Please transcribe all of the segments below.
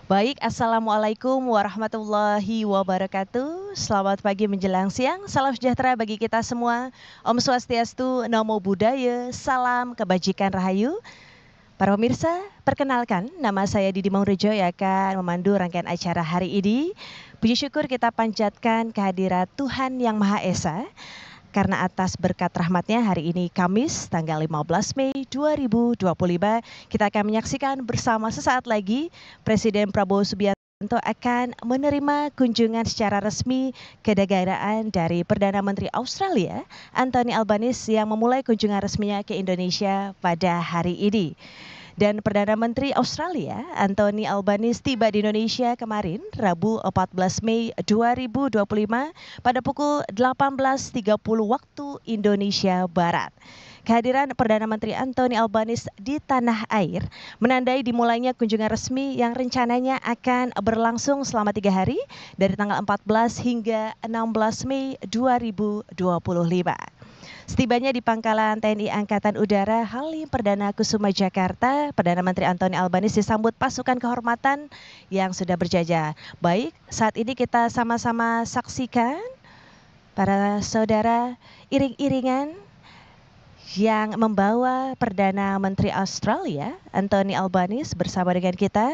Baik, Assalamualaikum warahmatullahi wabarakatuh. Selamat pagi menjelang siang, salam sejahtera bagi kita semua. Om Swastiastu, Namo Buddhaya, salam kebajikan rahayu. Para pemirsa, perkenalkan nama saya Didi Maungrejo yang akan memandu rangkaian acara hari ini. Puji syukur kita panjatkan kehadirat Tuhan Yang Maha Esa. Karena atas berkat rahmatnya hari ini Kamis tanggal 15 Mei 2025 kita akan menyaksikan bersama sesaat lagi Presiden Prabowo Subianto akan menerima kunjungan secara resmi kenegaraan dari Perdana Menteri Australia Anthony Albanese yang memulai kunjungan resminya ke Indonesia pada hari ini. Dan Perdana Menteri Australia Anthony Albanese tiba di Indonesia kemarin Rabu 14 Mei 2025 pada pukul 18.30 waktu Indonesia Barat. Kehadiran Perdana Menteri Anthony Albanese di tanah air menandai dimulainya kunjungan resmi yang rencananya akan berlangsung selama 3 hari dari tanggal 14 hingga 16 Mei 2025. Setibanya di Pangkalan TNI Angkatan Udara Halim Perdana Kusuma Jakarta, Perdana Menteri Anthony Albanese disambut pasukan kehormatan yang sudah berjajar. Baik, saat ini kita sama-sama saksikan para saudara iring-iringan yang membawa Perdana Menteri Australia Anthony Albanese bersama dengan kita.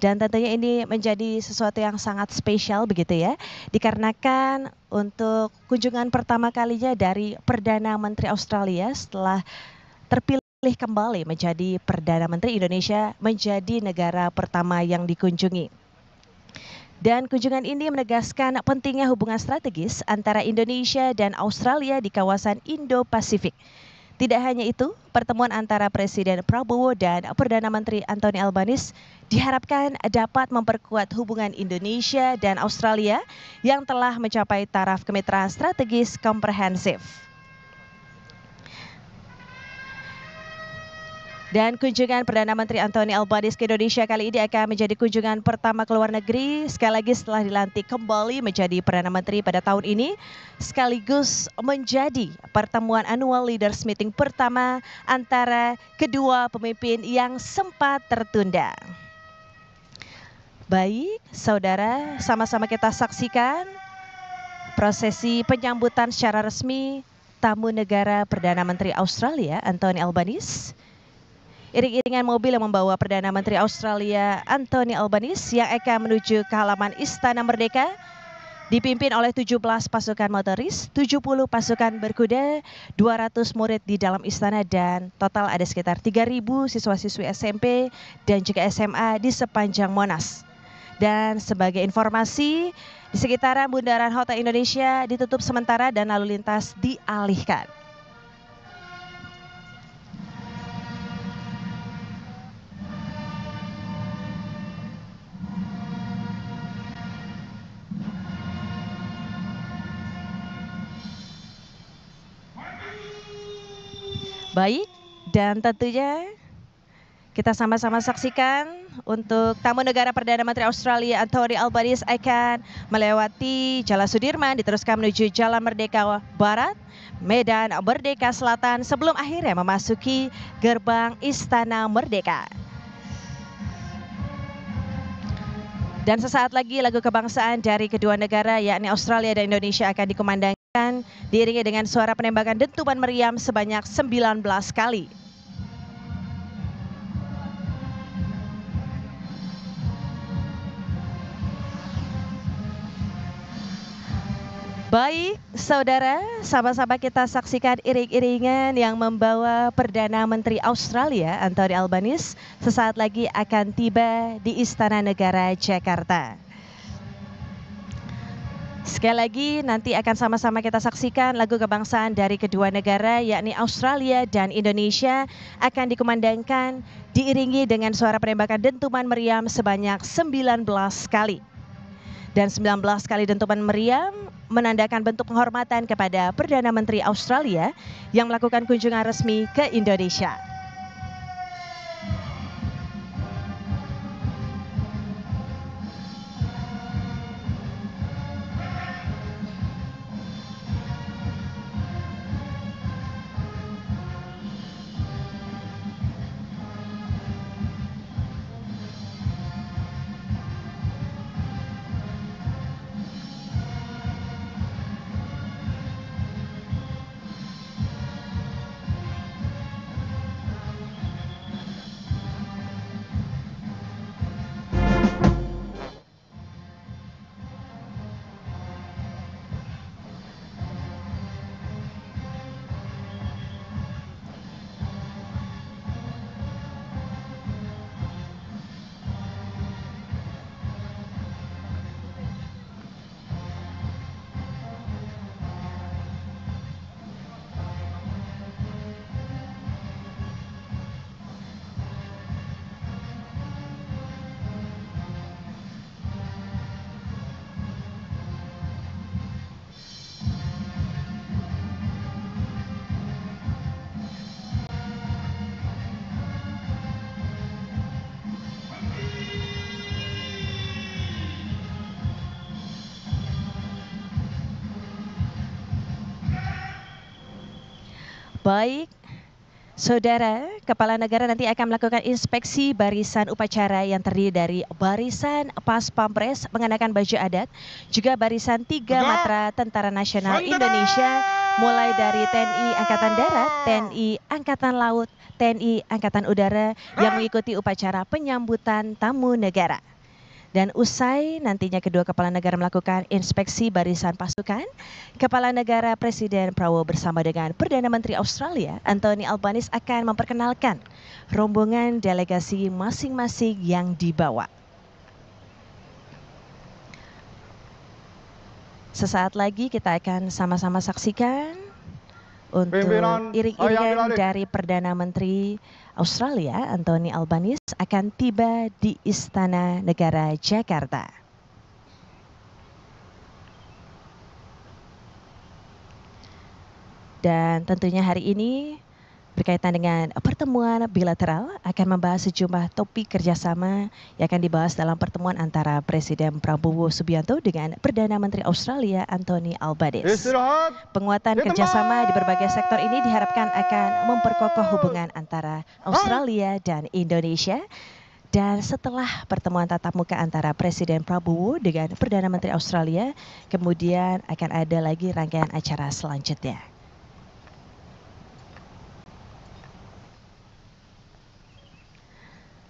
Dan tentunya ini menjadi sesuatu yang sangat spesial begitu ya, dikarenakan untuk kunjungan pertama kalinya dari Perdana Menteri Australia setelah terpilih kembali menjadi Perdana Menteri Indonesia menjadi negara pertama yang dikunjungi. Dan kunjungan ini menegaskan pentingnya hubungan strategis antara Indonesia dan Australia di kawasan Indo-Pasifik. Tidak hanya itu, pertemuan antara Presiden Prabowo dan Perdana Menteri Anthony Albanese diharapkan dapat memperkuat hubungan Indonesia dan Australia yang telah mencapai taraf kemitraan strategis komprehensif. Dan kunjungan Perdana Menteri Anthony Albanese ke Indonesia kali ini akan menjadi kunjungan pertama ke luar negeri sekali lagi setelah dilantik kembali menjadi Perdana Menteri pada tahun ini, sekaligus menjadi pertemuan annual leaders meeting pertama antara kedua pemimpin yang sempat tertunda. Baik, saudara, sama-sama kita saksikan prosesi penyambutan secara resmi tamu negara Perdana Menteri Australia Anthony Albanese. Iring-iringan mobil yang membawa Perdana Menteri Australia Anthony Albanese yang akan menuju ke halaman Istana Merdeka dipimpin oleh 17 pasukan motoris, 70 pasukan berkuda, 200 murid di dalam istana dan total ada sekitar 3.000 siswa-siswi SMP dan juga SMA di sepanjang Monas. Dan sebagai informasi, di sekitaran Bundaran Hotel Indonesia ditutup sementara dan lalu lintas dialihkan. Baik, dan tentunya kita sama-sama saksikan untuk tamu negara Perdana Menteri Australia Anthony Albanese akan melewati Jalan Sudirman diteruskan menuju Jalan Merdeka Barat, Medan Merdeka Selatan sebelum akhirnya memasuki gerbang Istana Merdeka. Dan sesaat lagi lagu kebangsaan dari kedua negara yakni Australia dan Indonesia akan dikumandangkan diiringi dengan suara penembakan dentuman meriam sebanyak 19 kali. Baik, saudara, sama-sama kita saksikan iring-iringan yang membawa Perdana Menteri Australia Anthony Albanese sesaat lagi akan tiba di Istana Negara Jakarta. Sekali lagi nanti akan sama-sama kita saksikan lagu kebangsaan dari kedua negara yakni Australia dan Indonesia akan dikumandangkan diiringi dengan suara penembakan dentuman meriam sebanyak 19 kali. Dan 19 kali dentuman meriam menandakan bentuk penghormatan kepada Perdana Menteri Australia yang melakukan kunjungan resmi ke Indonesia. Baik, Saudara, Kepala Negara nanti akan melakukan inspeksi barisan upacara yang terdiri dari barisan Pas Pampres mengenakan baju adat, juga barisan 3 Matra Tentara Nasional Indonesia, mulai dari TNI Angkatan Darat, TNI Angkatan Laut, TNI Angkatan Udara yang mengikuti upacara penyambutan tamu negara. Dan usai nantinya kedua kepala negara melakukan inspeksi barisan pasukan, Kepala Negara Presiden Prabowo bersama dengan Perdana Menteri Australia Anthony Albanese akan memperkenalkan rombongan delegasi masing-masing yang dibawa. Sesaat lagi kita akan sama-sama saksikan untuk iring-iringan dari Perdana Menteri Australia Anthony Albanese akan tiba di Istana Negara Jakarta. Dan tentunya hari ini berkaitan dengan pertemuan bilateral akan membahas sejumlah topik kerjasama yang akan dibahas dalam pertemuan antara Presiden Prabowo Subianto dengan Perdana Menteri Australia Anthony Albanese. Penguatan kerjasama di berbagai sektor ini diharapkan akan memperkokoh hubungan antara Australia dan Indonesia. Dan setelah pertemuan tatap muka antara Presiden Prabowo dengan Perdana Menteri Australia, kemudian akan ada lagi rangkaian acara selanjutnya.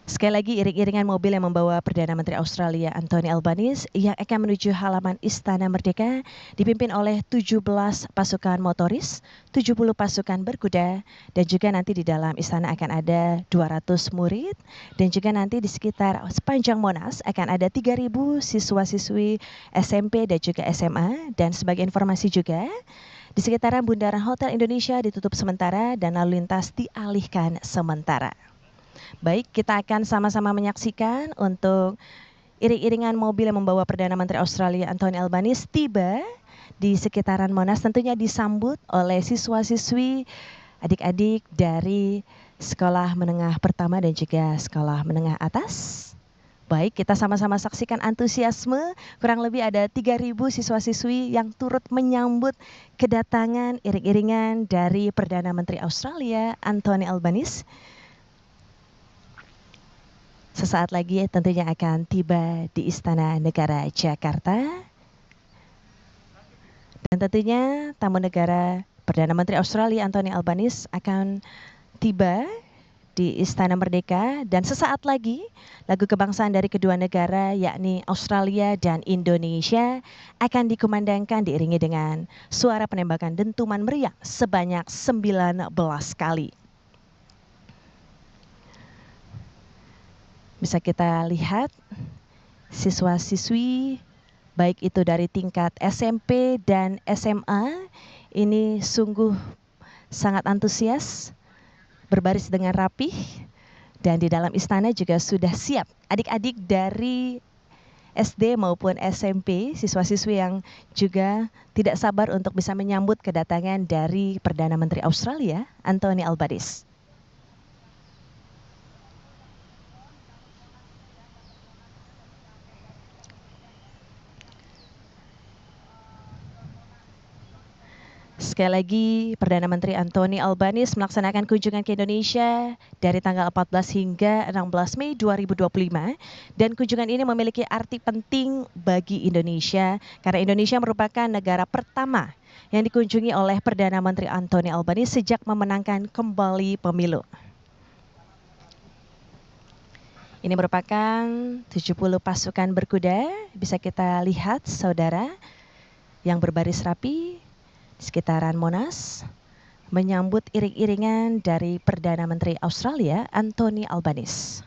Sekali lagi iring-iringan mobil yang membawa Perdana Menteri Australia Anthony Albanese yang akan menuju halaman Istana Merdeka dipimpin oleh 17 pasukan motoris, 70 pasukan berkuda, dan juga nanti di dalam istana akan ada 200 murid, dan juga nanti di sekitar sepanjang Monas akan ada 3.000 siswa-siswi SMP dan juga SMA. Dan sebagai informasi juga, di sekitaran Bundaran Hotel Indonesia ditutup sementara dan lalu lintas dialihkan sementara. Baik, kita akan sama-sama menyaksikan untuk iring-iringan mobil yang membawa Perdana Menteri Australia Anthony Albanese tiba di sekitaran Monas, tentunya disambut oleh siswa-siswi, adik-adik dari sekolah menengah pertama dan juga sekolah menengah atas. Baik, kita sama-sama saksikan antusiasme, kurang lebih ada 3.000 siswa-siswi yang turut menyambut kedatangan iring-iringan dari Perdana Menteri Australia Anthony Albanese. Sesaat lagi tentunya akan tiba di Istana Negara Jakarta. Dan tentunya tamu negara Perdana Menteri Australia Anthony Albanese akan tiba di Istana Merdeka. Dan sesaat lagi lagu kebangsaan dari kedua negara yakni Australia dan Indonesia akan dikumandangkan diiringi dengan suara penembakan dentuman meriam sebanyak 19 kali. Bisa kita lihat siswa-siswi baik itu dari tingkat SMP dan SMA ini sungguh sangat antusias, berbaris dengan rapih, dan di dalam istana juga sudah siap adik-adik dari SD maupun SMP, siswa-siswi yang juga tidak sabar untuk bisa menyambut kedatangan dari Perdana Menteri Australia Anthony Albanese. Sekali lagi, Perdana Menteri Anthony Albanese melaksanakan kunjungan ke Indonesia dari tanggal 14 hingga 16 Mei 2025. Dan kunjungan ini memiliki arti penting bagi Indonesia karena Indonesia merupakan negara pertama yang dikunjungi oleh Perdana Menteri Anthony Albanese sejak memenangkan kembali pemilu. Ini merupakan 70 pasukan berkuda, bisa kita lihat saudara, yang berbaris rapi sekitaran Monas menyambut iring-iringan dari Perdana Menteri Australia Anthony Albanese.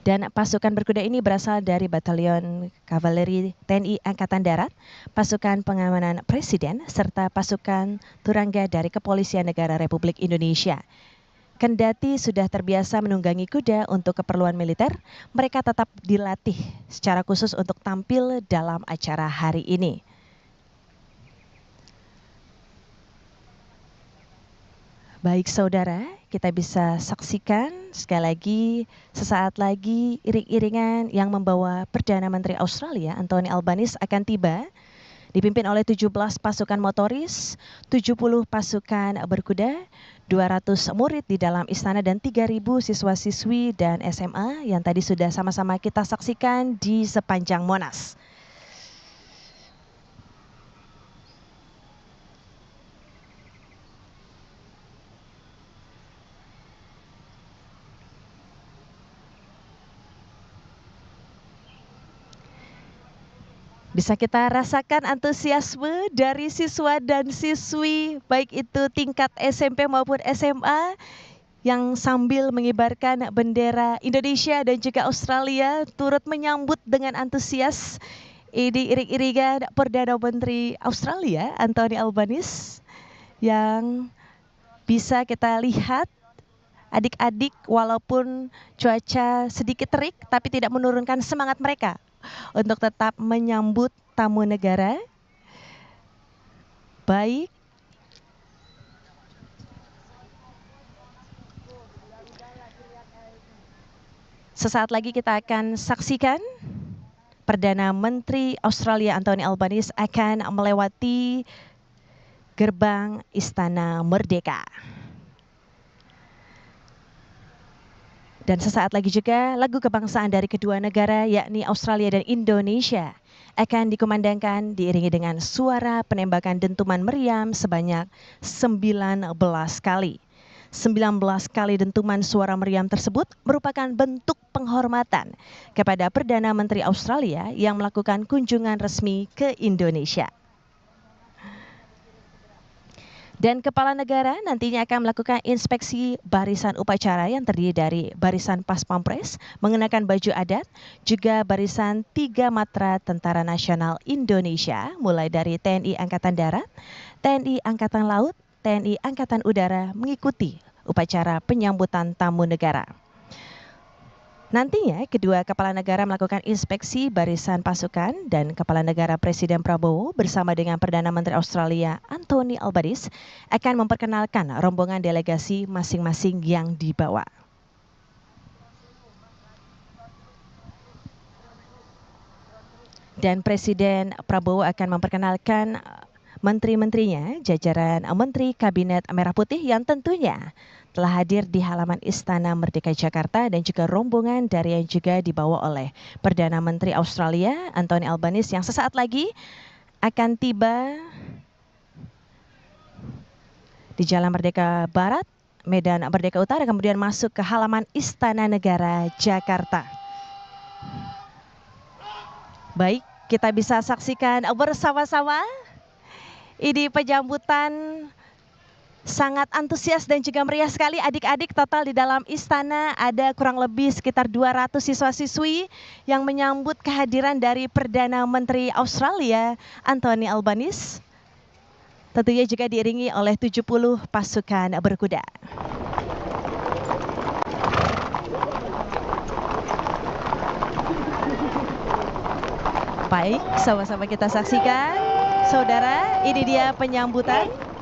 Dan pasukan berkuda ini berasal dari Batalion Kavaleri TNI Angkatan Darat, pasukan pengamanan Presiden, serta pasukan Turangga dari Kepolisian Negara Republik Indonesia. Kendati sudah terbiasa menunggangi kuda untuk keperluan militer, mereka tetap dilatih secara khusus untuk tampil dalam acara hari ini. Baik saudara, kita bisa saksikan sekali lagi, sesaat lagi iring-iringan yang membawa Perdana Menteri Australia Anthony Albanese akan tiba dipimpin oleh 17 pasukan motoris, 70 pasukan berkuda, 200 murid di dalam istana dan 3.000 siswa-siswi dan SMA yang tadi sudah sama-sama kita saksikan di sepanjang Monas. Bisa kita rasakan antusiasme dari siswa dan siswi, baik itu tingkat SMP maupun SMA, yang sambil mengibarkan bendera Indonesia dan juga Australia turut menyambut dengan antusias ini iring-iringan Perdana Menteri Australia, Anthony Albanese, yang bisa kita lihat adik-adik walaupun cuaca sedikit terik tapi tidak menurunkan semangat mereka untuk tetap menyambut tamu negara. Baik. Sesaat lagi kita akan saksikan Perdana Menteri Australia Anthony Albanese akan melewati gerbang Istana Merdeka. Dan sesaat lagi juga lagu kebangsaan dari kedua negara yakni Australia dan Indonesia akan dikumandangkan diiringi dengan suara penembakan dentuman meriam sebanyak 19 kali. 19 kali dentuman suara meriam tersebut merupakan bentuk penghormatan kepada Perdana Menteri Australia yang melakukan kunjungan resmi ke Indonesia. Dan Kepala Negara nantinya akan melakukan inspeksi barisan upacara yang terdiri dari barisan Pas Pampres mengenakan baju adat, juga barisan 3 matra Tentara Nasional Indonesia mulai dari TNI Angkatan Darat, TNI Angkatan Laut, TNI Angkatan Udara mengikuti upacara penyambutan tamu negara. Nantinya kedua kepala negara melakukan inspeksi barisan pasukan dan Kepala Negara Presiden Prabowo bersama dengan Perdana Menteri Australia Anthony Albanese akan memperkenalkan rombongan delegasi masing-masing yang dibawa. Dan Presiden Prabowo akan memperkenalkan menteri-menterinya, jajaran Menteri Kabinet Merah Putih yang tentunya telah hadir di halaman Istana Merdeka Jakarta dan juga rombongan dari yang juga dibawa oleh Perdana Menteri Australia Anthony Albanese yang sesaat lagi akan tiba di Jalan Merdeka Barat, Medan Merdeka Utara, kemudian masuk ke halaman Istana Negara Jakarta. Baik, kita bisa saksikan bersama-sama ini penyambutan sangat antusias dan juga meriah sekali. Adik-adik total di dalam istana ada kurang lebih sekitar 200 siswa-siswi yang menyambut kehadiran dari Perdana Menteri Australia Anthony Albanese. Tentunya juga diiringi oleh 70 pasukan berkuda. Baik, sama-sama kita saksikan. Saudara, ini dia penyambutan.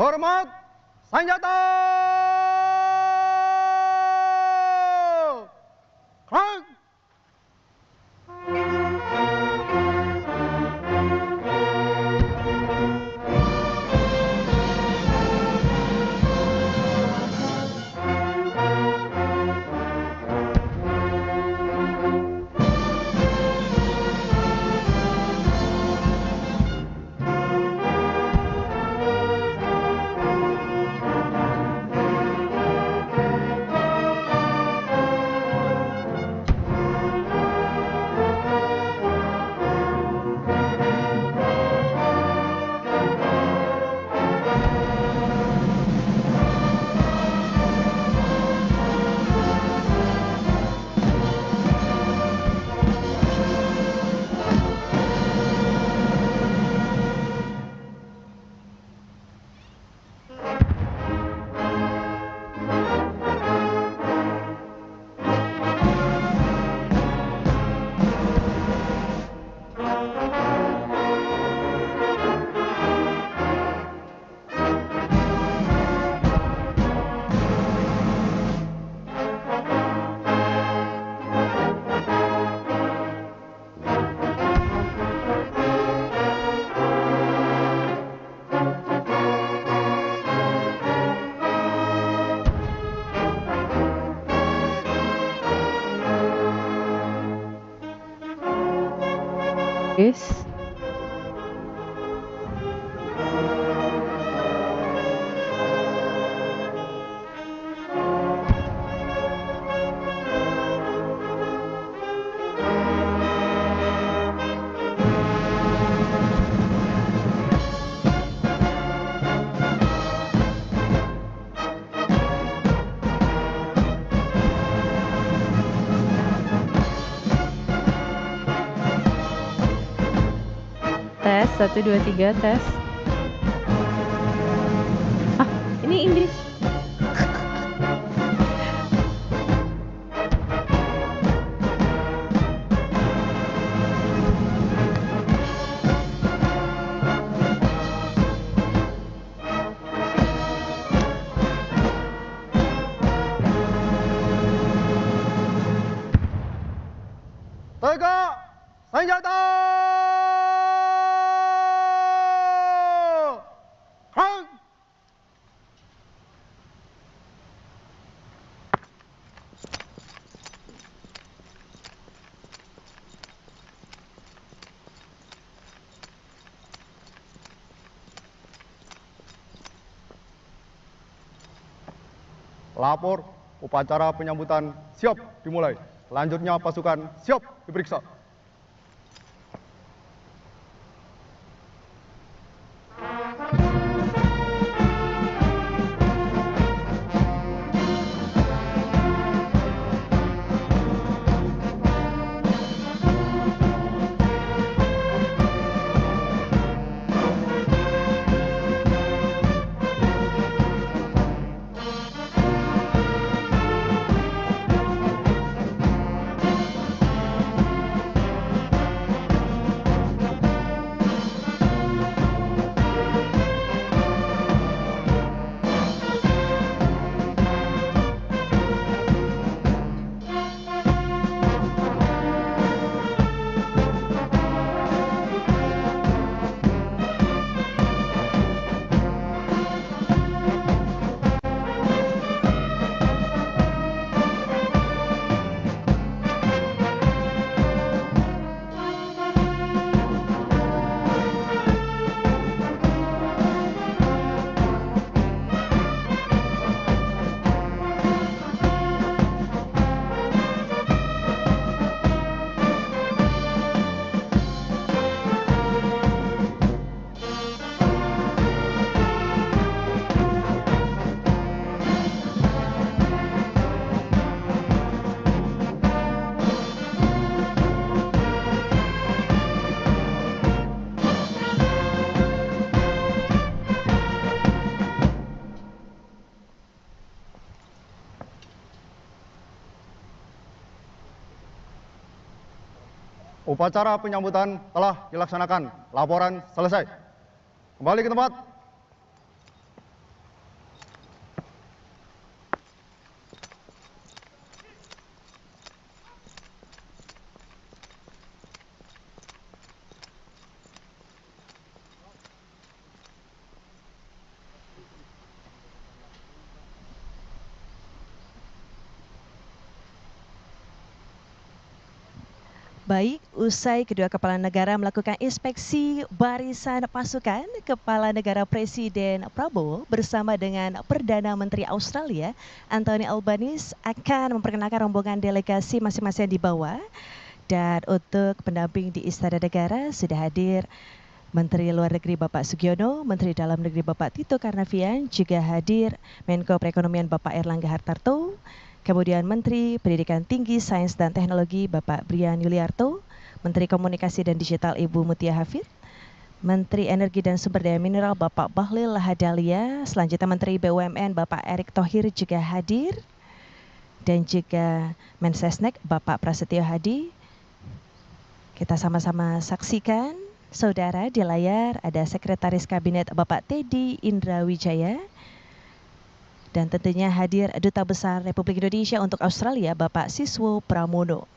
Hormat senjata! Krak! Yes. Tes, 1, 2, 3, tes. Ah, ini Inggris. Tegak senjata! Krak! Lapor, upacara penyambutan siap dimulai. Selanjutnya pasukan siap diperiksa. Upacara penyambutan telah dilaksanakan. Laporan selesai. Kembali ke tempat. Baik, usai kedua kepala negara melakukan inspeksi barisan pasukan, Kepala Negara Presiden Prabowo bersama dengan Perdana Menteri Australia Anthony Albanese akan memperkenalkan rombongan delegasi masing-masing yang dibawa. Dan untuk pendamping di Istana Negara sudah hadir Menteri Luar Negeri Bapak Sugiono, Menteri Dalam Negeri Bapak Tito Karnavian, juga hadir Menko Perekonomian Bapak Erlangga Hartarto, kemudian Menteri Pendidikan Tinggi, Sains dan Teknologi Bapak Brian Yuliarto, Menteri Komunikasi dan Digital Ibu Mutia Hafid, Menteri Energi dan Sumber Daya Mineral Bapak Bahlil Lahadalia, selanjutnya Menteri BUMN Bapak Erick Thohir juga hadir, dan juga Mensesnek Bapak Prasetyo Hadi. Kita sama-sama saksikan, saudara, di layar ada Sekretaris Kabinet Bapak Teddy Indra Wijaya, dan tentunya hadir Duta Besar Republik Indonesia untuk Australia Bapak Siswo Pramono.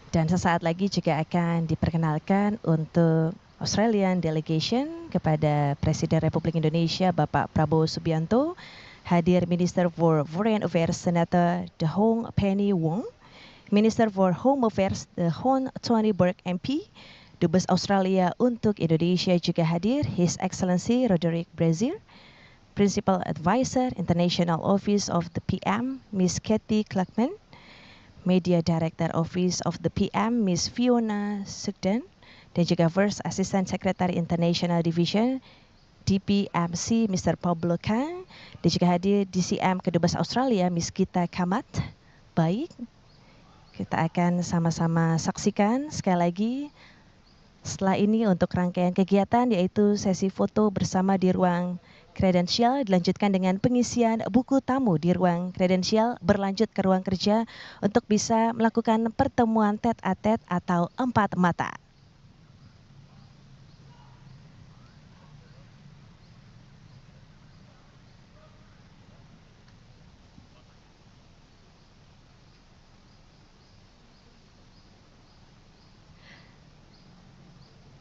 Dan sesaat lagi juga akan diperkenalkan untuk Australian Delegation kepada Presiden Republik Indonesia Bapak Prabowo Subianto, hadir Minister for Foreign Affairs Senator The Hong Penny Wong, Minister for Home Affairs The Hon Tony Burke MP, Dubes Australia untuk Indonesia juga hadir His Excellency Roderick Brazier, Principal Advisor International Office of the PM Miss Kathy Clarkman, Media Director Office of the PM Miss Fiona Sugden, dan juga First Assistant Secretary International Division DPMC Mr. Pablo Kang, dan juga hadir DCM Kedubes Australia Miss Gita Kamat. Baik, kita akan sama-sama saksikan sekali lagi setelah ini untuk rangkaian kegiatan, yaitu sesi foto bersama di ruang kredensial, dilanjutkan dengan pengisian buku tamu di ruang kredensial, berlanjut ke ruang kerja untuk bisa melakukan pertemuan tete-a-tete atau empat mata.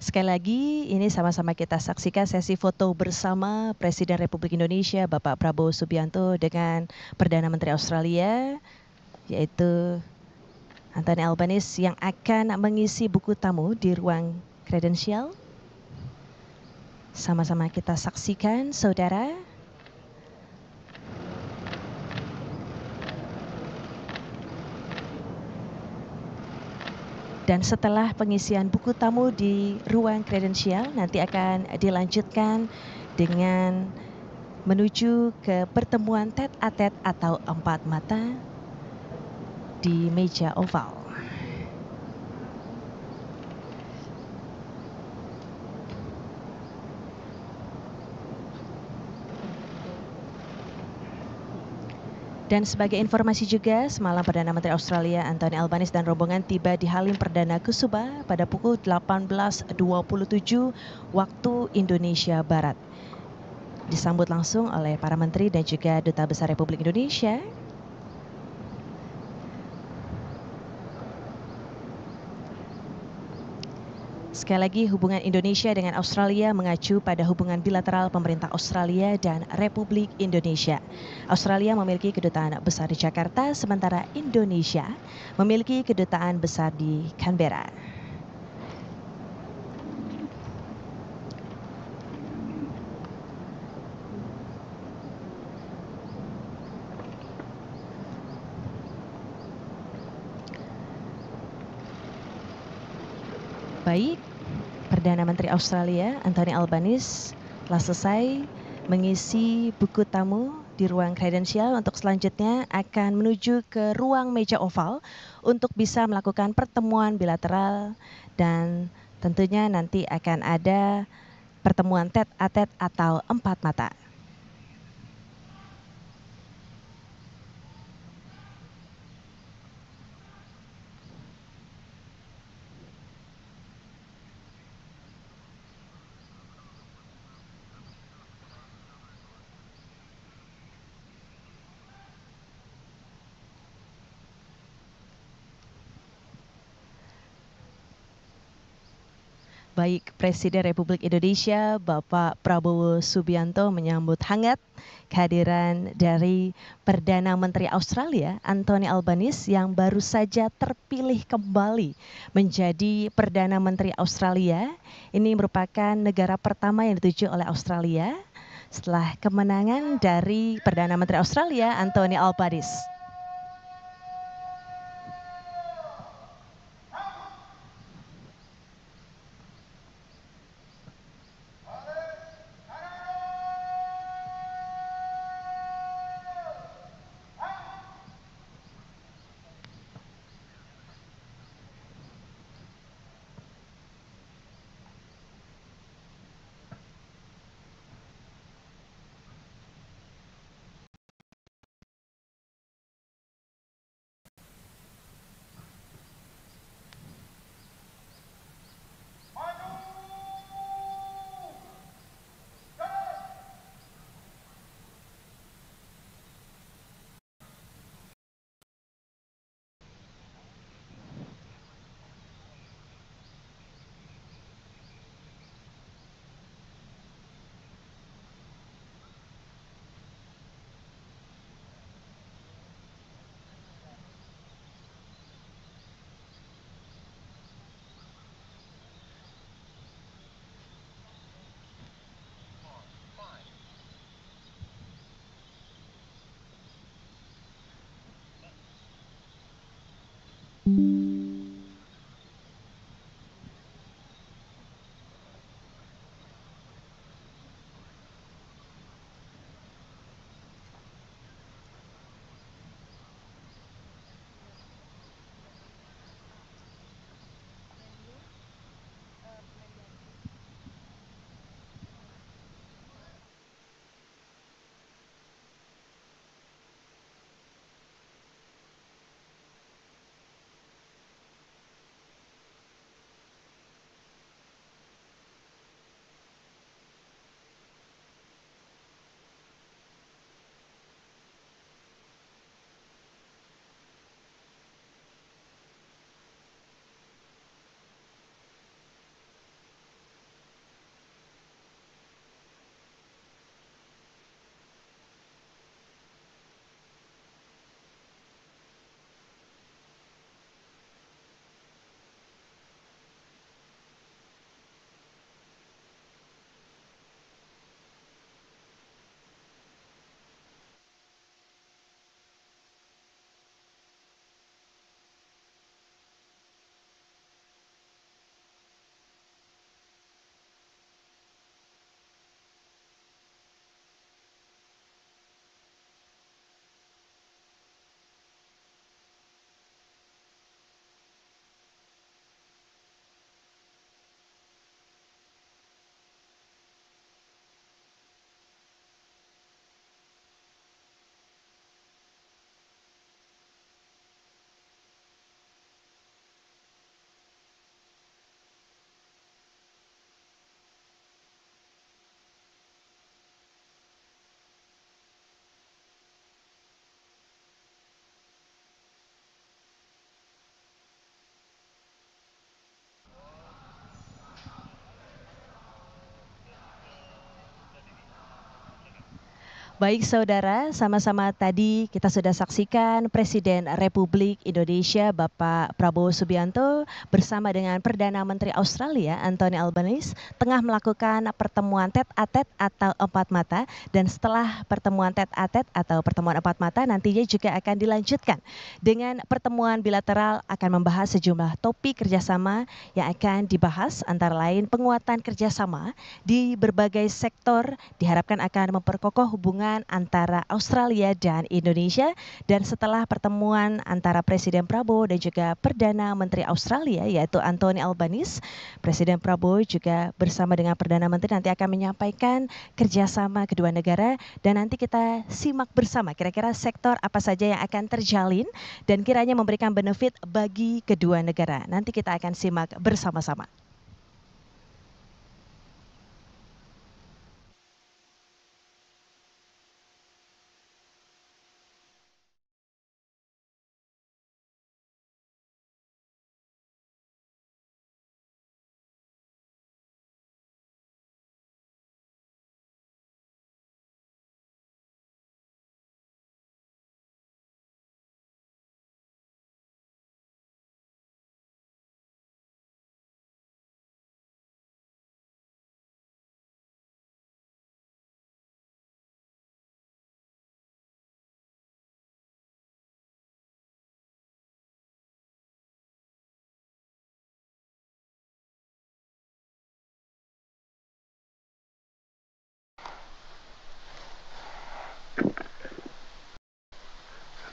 Sekali lagi, ini sama-sama kita saksikan sesi foto bersama Presiden Republik Indonesia Bapak Prabowo Subianto dengan Perdana Menteri Australia, yaitu Anthony Albanese, yang akan mengisi buku tamu di ruang kredensial. Sama-sama kita saksikan, saudara. Dan setelah pengisian buku tamu di ruang kredensial, nanti akan dilanjutkan dengan menuju ke pertemuan tete-a-tete atau empat mata di meja oval. Dan sebagai informasi juga, semalam Perdana Menteri Australia Anthony Albanese dan rombongan tiba di Halim Perdana Kusuma pada pukul 18.27 waktu Indonesia Barat. Disambut langsung oleh para menteri dan juga Duta Besar Republik Indonesia. Sekali lagi, hubungan Indonesia dengan Australia mengacu pada hubungan bilateral pemerintah Australia dan Republik Indonesia. Australia memiliki kedutaan besar di Jakarta, sementara Indonesia memiliki kedutaan besar di Canberra. Baik, Perdana Menteri Australia Anthony Albanese telah selesai mengisi buku tamu di ruang kredensial, untuk selanjutnya akan menuju ke ruang meja oval untuk bisa melakukan pertemuan bilateral, dan tentunya nanti akan ada pertemuan tete-a-tete atau empat mata. Baik Presiden Republik Indonesia Bapak Prabowo Subianto menyambut hangat kehadiran dari Perdana Menteri Australia Anthony Albanese yang baru saja terpilih kembali menjadi Perdana Menteri Australia. Ini merupakan negara pertama yang dituju oleh Australia setelah kemenangan dari Perdana Menteri Australia Anthony Albanese. Baik saudara, sama-sama tadi kita sudah saksikan Presiden Republik Indonesia Bapak Prabowo Subianto bersama dengan Perdana Menteri Australia Anthony Albanese tengah melakukan pertemuan tete-a-tete atau empat mata, dan setelah pertemuan tete-a-tete atau pertemuan empat mata nantinya juga akan dilanjutkan dengan pertemuan bilateral akan membahas sejumlah topik kerjasama yang akan dibahas, antara lain penguatan kerjasama di berbagai sektor diharapkan akan memperkokoh hubungan antara Australia dan Indonesia. Dan setelah pertemuan antara Presiden Prabowo dan juga Perdana Menteri Australia yaitu Anthony Albanese, Presiden Prabowo juga bersama dengan Perdana Menteri nanti akan menyampaikan kerjasama kedua negara, dan nanti kita simak bersama kira-kira sektor apa saja yang akan terjalin dan kiranya memberikan benefit bagi kedua negara. Nanti kita akan simak bersama-sama.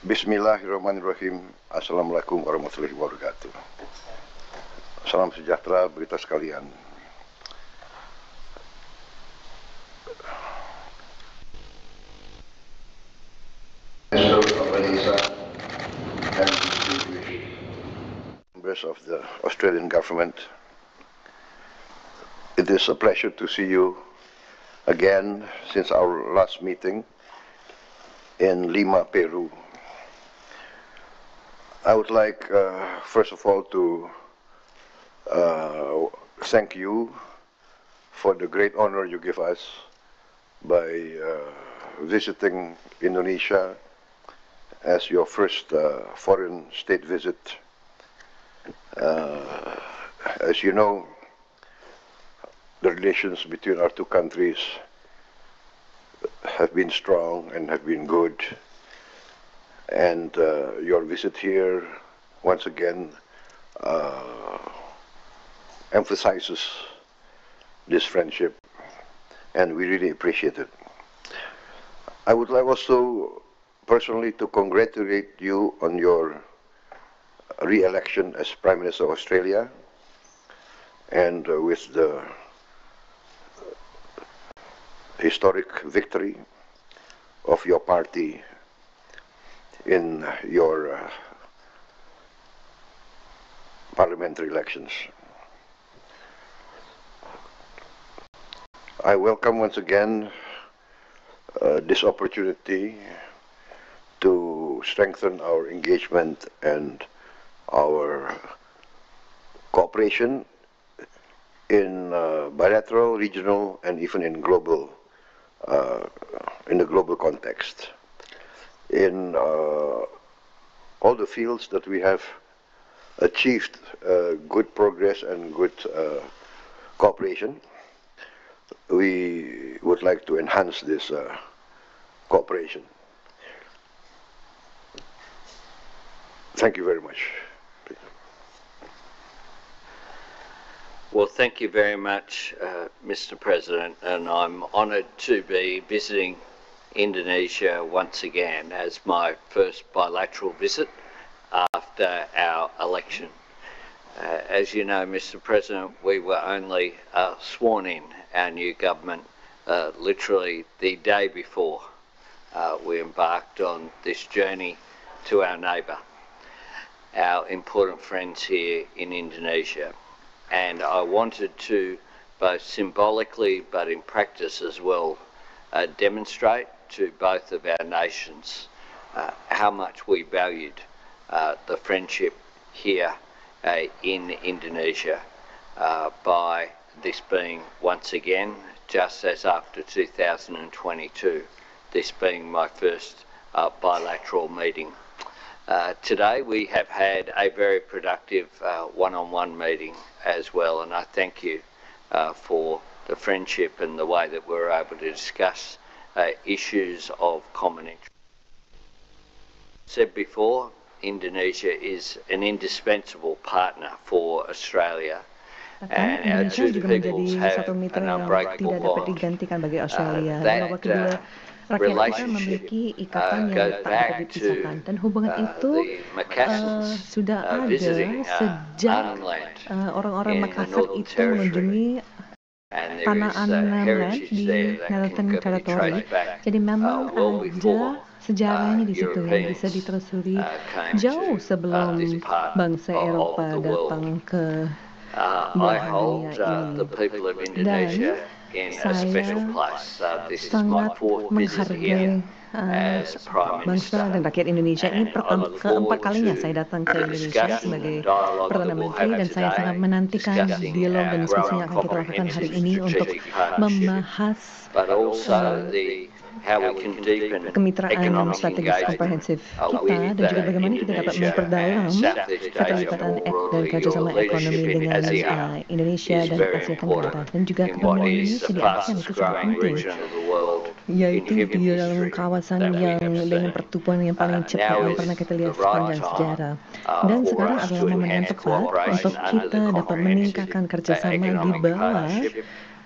Bismillahirrahmanirrahim. Assalamualaikum warahmatullahi wabarakatuh. Salam sejahtera bagi kita sekalian. Members of the Australian government, it is a pleasure to see you again since our last meeting in Lima, Peru. I would like, first of all, to thank you for the great honor you give us by visiting Indonesia as your first foreign state visit. As you know, the relations between our two countries have been strong and have been good. And your visit here, once again, emphasizes this friendship, and we really appreciate it. I would like also personally to congratulate you on your re-election as Prime Minister of Australia, and with the historic victory of your party in your parliamentary elections. I welcome once again this opportunity to strengthen our engagement and our cooperation in bilateral, regional, and even in global, in the global context. In all the fields that we have achieved good progress and good cooperation, we would like to enhance this cooperation. Thank you very much. Well, thank you very much, Mr. President, and I'm honoured to be visiting Indonesia once again as my first bilateral visit after our election. As you know, Mr. President, we were only sworn in our new government literally the day before we embarked on this journey to our neighbour, our important friends here in Indonesia. And I wanted to, both symbolically but in practice as well, demonstrate to both of our nations how much we valued the friendship here in Indonesia by this being once again, just as after 2022, this being my first bilateral meeting. Today we have had a very productive one-on-one meeting as well, and I thank you for the friendship and the way that we're able to discuss issues of common interest. Said before, Indonesia is an indispensable partner for Australia. Bahkan Indonesia juga menjadi satu mitra yang tidak dapat digantikan bagi Australia. Bahwa kedua rakyat kita memiliki ikatan yang tak dapat dipisahkan, dan hubungan itu sudah ada sejak orang-orang Makassar itu mengunjungi tanah Anamland di Northern Territory. Jadi memang ada sejarahnya di situ yang bisa ditelusuri jauh sebelum bangsa Eropa datang ke belahan dunia ini. Dan saya sangat menghargai bangsa dan rakyat Indonesia. Ini keempat kalinya saya datang ke Indonesia sebagai Perdana Menteri, dan saya sangat menantikan dialog dan diskusi yang akan kita lakukan hari ini untuk membahas kemitraan strategis komprehensif kita, dan juga bagaimana kita dapat memperdalam keterlibatan dan kerjasama ekonomi dengan Indonesia dan Asia Tenggara. Dan juga kebenaran ini segi ASEAN itu sangat penting, yaitu di dalam kawasan yang dengan pertumbuhan yang paling cepat yang pernah kita lihat sepanjang sejarah. Dan sekarang adalah momen yang tepat untuk kita dapat meningkatkan kerjasama di bawah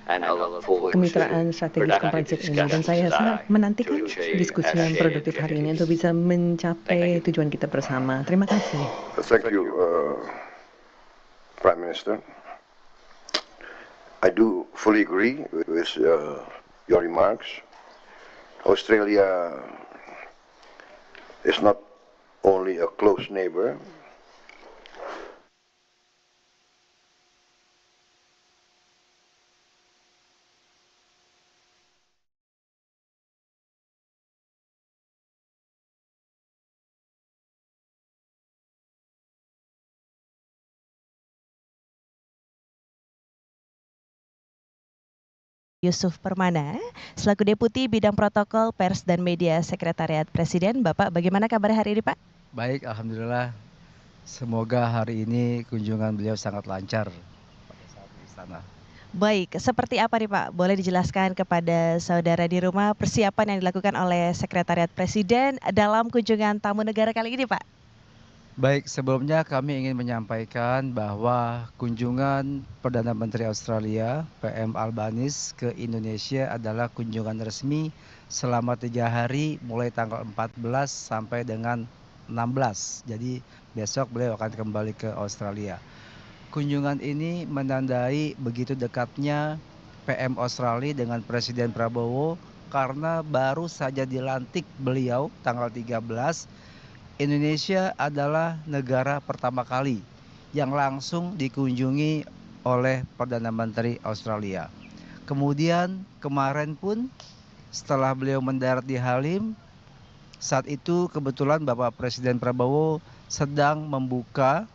kemitraan strategis komprehensif ini, dan saya sangat menantikan diskusi yang produktif hari ini untuk bisa mencapai tujuan kita bersama. Terima kasih. Thank you, Prime Minister. I do fully agree with your remarks. Australia is not only a close neighbor, Yusuf Permana, selaku Deputi Bidang Protokol Pers dan Media Sekretariat Presiden. Bapak, bagaimana kabar hari ini, Pak? Baik, Alhamdulillah. Semoga hari ini kunjungan beliau sangat lancar pada saat di istana. Baik, seperti apa nih Pak? Boleh dijelaskan kepada saudara di rumah persiapan yang dilakukan oleh Sekretariat Presiden dalam kunjungan tamu negara kali ini, Pak? Baik, sebelumnya kami ingin menyampaikan bahwa kunjungan Perdana Menteri Australia, PM Albanese ke Indonesia adalah kunjungan resmi selama 3 hari mulai tanggal 14 sampai dengan 16. Jadi besok beliau akan kembali ke Australia. Kunjungan ini menandai begitu dekatnya PM Australia dengan Presiden Prabowo karena baru saja dilantik beliau tanggal 13. Indonesia adalah negara pertama kali yang langsung dikunjungi oleh Perdana Menteri Australia. Kemudian kemarin pun setelah beliau mendarat di Halim, saat itu kebetulan Bapak Presiden Prabowo sedang membuka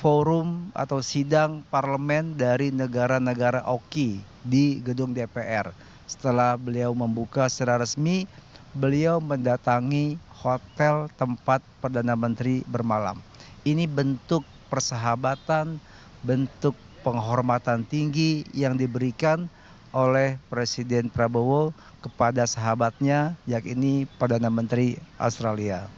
forum atau sidang parlemen dari negara-negara AUKI di gedung DPR. Setelah beliau membuka secara resmi, beliau mendatangi hotel tempat Perdana Menteri bermalam. Ini bentuk persahabatan, bentuk penghormatan tinggi yang diberikan oleh Presiden Prabowo kepada sahabatnya, yakni Perdana Menteri Australia.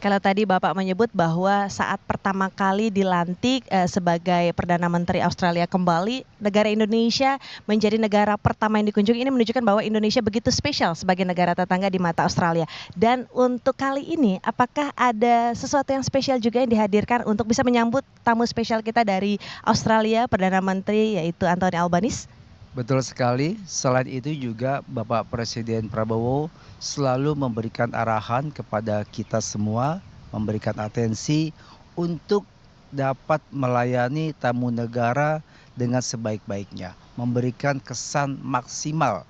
Kalau tadi Bapak menyebut bahwa saat pertama kali dilantik sebagai Perdana Menteri Australia kembali, negara Indonesia menjadi negara pertama yang dikunjungi. Ini menunjukkan bahwa Indonesia begitu spesial sebagai negara tetangga di mata Australia. Dan untuk kali ini, apakah ada sesuatu yang spesial juga yang dihadirkan untuk bisa menyambut tamu spesial kita dari Australia, Perdana Menteri yaitu Anthony Albanese? Betul sekali. Selain itu juga Bapak Presiden Prabowo selalu memberikan arahan kepada kita semua, memberikan atensi untuk dapat melayani tamu negara dengan sebaik-baiknya, memberikan kesan maksimal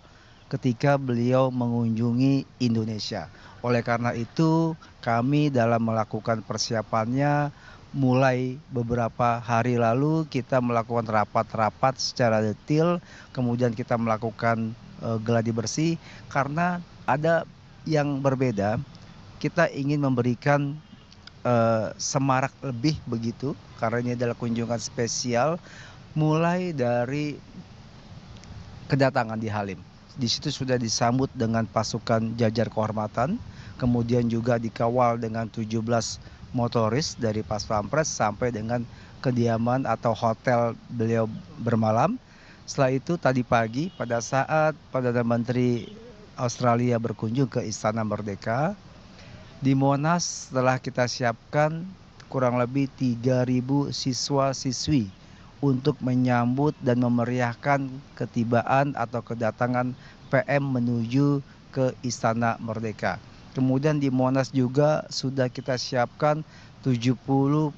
ketika beliau mengunjungi Indonesia. Oleh karena itu, kami dalam melakukan persiapannya, mulai beberapa hari lalu kita melakukan rapat-rapat secara detail, kemudian kita melakukan gladi bersih karena ada yang berbeda. Kita ingin memberikan semarak lebih begitu karena ini adalah kunjungan spesial mulai dari kedatangan di Halim. Di situ sudah disambut dengan pasukan jajar kehormatan, kemudian juga dikawal dengan 17 motoris dari Pas Pampres sampai dengan kediaman atau hotel beliau bermalam. Setelah itu tadi pagi pada saat Perdana Menteri Australia berkunjung ke Istana Merdeka, di Monas telah kita siapkan kurang lebih 3.000 siswa-siswi untuk menyambut dan memeriahkan ketibaan atau kedatangan PM menuju ke Istana Merdeka. Kemudian di Monas juga sudah kita siapkan 70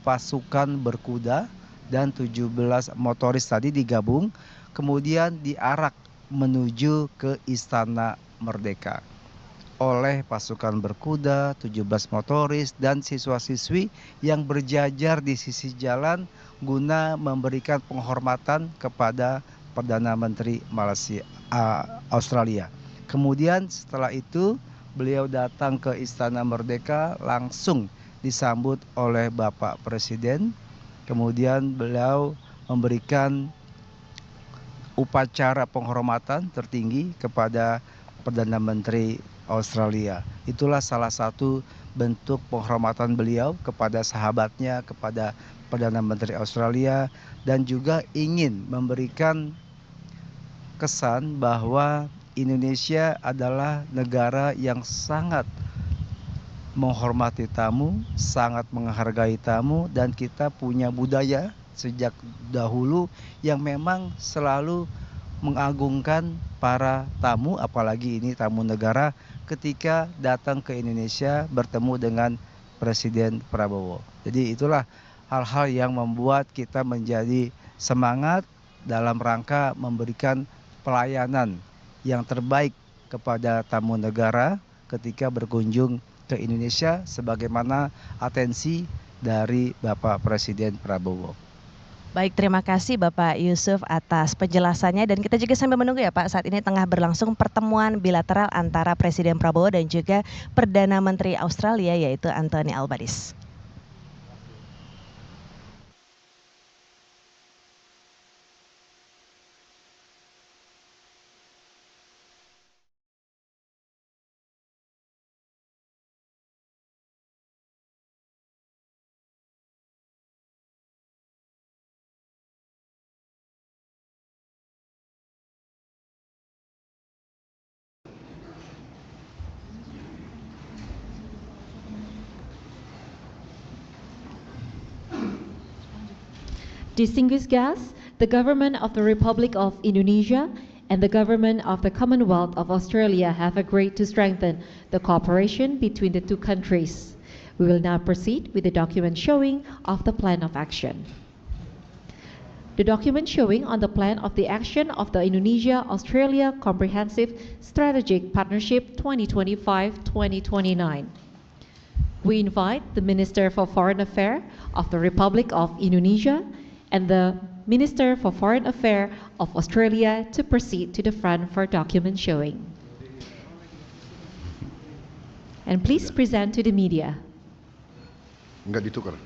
pasukan berkuda dan 17 motoris tadi digabung, kemudian diarak menuju ke Istana Merdeka oleh pasukan berkuda, 17 motoris dan siswa-siswi yang berjajar di sisi jalan guna memberikan penghormatan kepada Perdana Menteri Australia. Kemudian setelah itu beliau datang ke Istana Merdeka, langsung disambut oleh Bapak Presiden. Kemudian beliau memberikan upacara penghormatan tertinggi kepada Perdana Menteri Australia. Itulah salah satu bentuk penghormatan beliau kepada sahabatnya, kepada Perdana Menteri Australia, dan juga ingin memberikan kesan bahwa Indonesia adalah negara yang sangat menghormati tamu, sangat menghargai tamu, dan kita punya budaya sejak dahulu yang memang selalu mengagungkan para tamu, apalagi ini tamu negara ketika datang ke Indonesia bertemu dengan Presiden Prabowo. Jadi itulah hal-hal yang membuat kita menjadi semangat dalam rangka memberikan pelayanan yang terbaik kepada tamu negara ketika berkunjung ke Indonesia sebagaimana atensi dari Bapak Presiden Prabowo. Baik, terima kasih Bapak Yusuf atas penjelasannya, dan kita juga sambil menunggu ya Pak, saat ini tengah berlangsung pertemuan bilateral antara Presiden Prabowo dan juga Perdana Menteri Australia yaitu Anthony Albanese. Distinguished guests, the government of the Republic of Indonesia and the government of the Commonwealth of Australia have agreed to strengthen the cooperation between the two countries. We will now proceed with the document showing of the plan of action. The document showing on the plan of the action of the Indonesia-Australia Comprehensive Strategic Partnership 2025-2029. We invite the Minister for Foreign Affairs of the Republic of Indonesia and the Minister for Foreign Affairs of Australia to proceed to the front for document showing. And please present to the media. Enggak ditukar.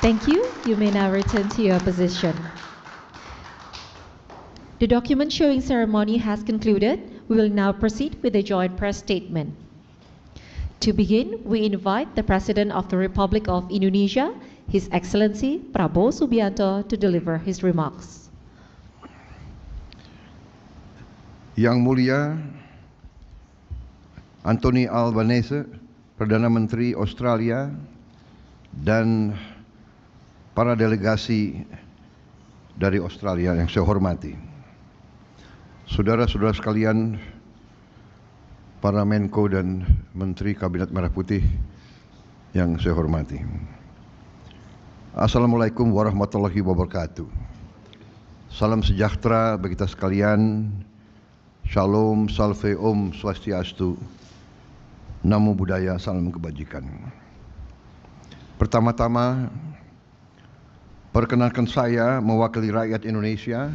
Thank you. You may now return to your position. The document showing ceremony has concluded. We will now proceed with the joint press statement. To begin, we invite the President of the Republic of Indonesia, His Excellency Prabowo Subianto, to deliver his remarks. Yang Mulia Anthony Albanese, Perdana Menteri Australia, dan para delegasi dari Australia yang saya hormati. Saudara-saudara sekalian, para Menko dan Menteri Kabinet Merah Putih yang saya hormati. Assalamualaikum warahmatullahi wabarakatuh. Salam sejahtera bagi kita sekalian. Shalom, salve, om, swastiastu. Namo Buddhaya, salam kebajikan. Pertama-tama, perkenalkan saya mewakili rakyat Indonesia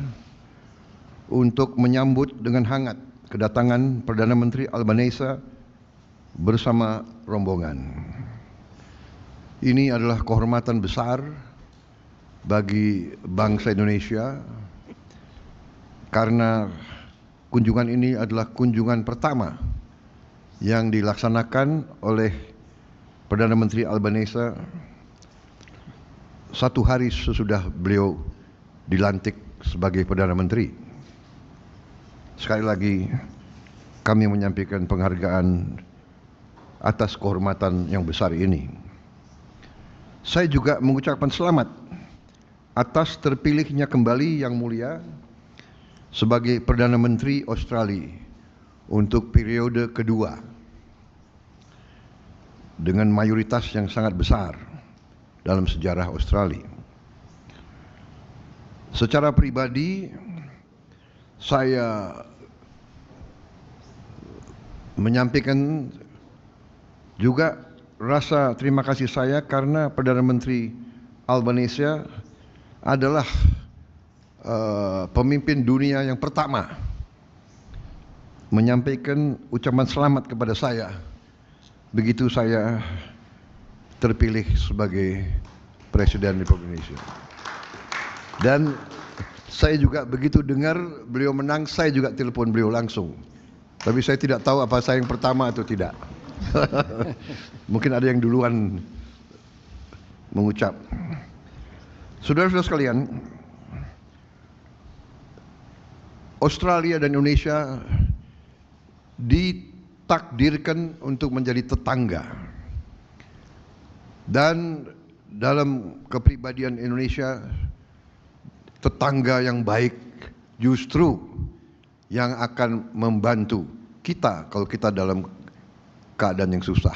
untuk menyambut dengan hangat kedatangan Perdana Menteri Albanese bersama rombongan. Ini adalah kehormatan besar bagi bangsa Indonesia karena kunjungan ini adalah kunjungan pertama yang dilaksanakan oleh Perdana Menteri Albanese satu hari sesudah beliau dilantik sebagai Perdana Menteri. Sekali lagi kami menyampaikan penghargaan atas kehormatan yang besar ini. Saya juga mengucapkan selamat atas terpilihnya kembali Yang Mulia sebagai Perdana Menteri Australia untuk periode kedua dengan mayoritas yang sangat besar dalam sejarah Australia. Secara pribadi, saya menyampaikan juga rasa terima kasih saya karena Perdana Menteri Albanese adalah pemimpin dunia yang pertama menyampaikan ucapan selamat kepada saya begitu saya terpilih sebagai Presiden Republik Indonesia. Dan saya juga begitu dengar beliau menang, saya juga telepon beliau langsung. Tapi saya tidak tahu apa saya yang pertama atau tidak. Mungkin ada yang duluan mengucap. Saudara-saudara sekalian, Australia dan Indonesia ditakdirkan untuk menjadi tetangga. Dan dalam kepribadian Indonesia, tetangga yang baik justru yang akan membantu kita kalau kita dalam keadaan yang susah.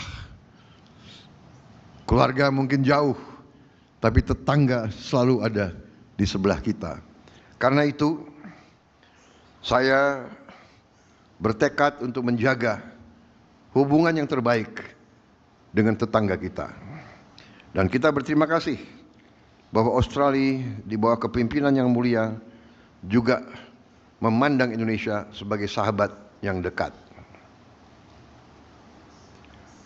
Keluarga mungkin jauh, tapi tetangga selalu ada di sebelah kita. Karena itu, saya bertekad untuk menjaga hubungan yang terbaik dengan tetangga kita. Dan kita berterima kasih bahwa Australia di bawah kepemimpinan yang mulia juga memandang Indonesia sebagai sahabat yang dekat.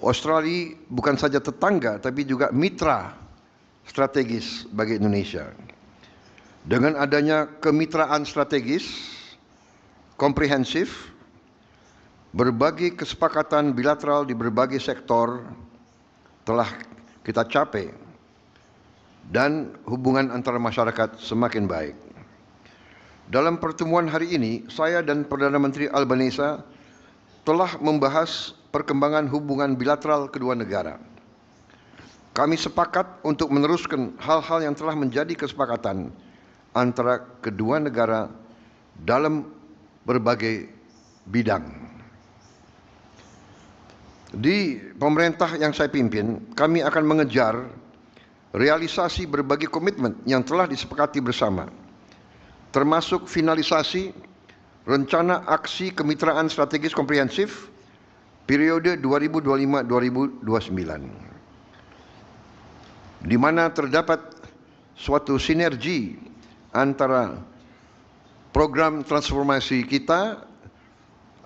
Australia bukan saja tetangga, tapi juga mitra strategis bagi Indonesia. Dengan adanya kemitraan strategis, komprehensif, berbagai kesepakatan bilateral di berbagai sektor telah kita capai dan hubungan antara masyarakat semakin baik. Dalam pertemuan hari ini, saya dan Perdana Menteri Albanese telah membahas perkembangan hubungan bilateral kedua negara. Kami sepakat untuk meneruskan hal-hal yang telah menjadi kesepakatan antara kedua negara dalam berbagai bidang. Di pemerintah yang saya pimpin, kami akan mengejar realisasi berbagai komitmen yang telah disepakati bersama, termasuk finalisasi rencana aksi kemitraan strategis komprehensif periode 2025-2029, di mana terdapat suatu sinergi antara program transformasi kita,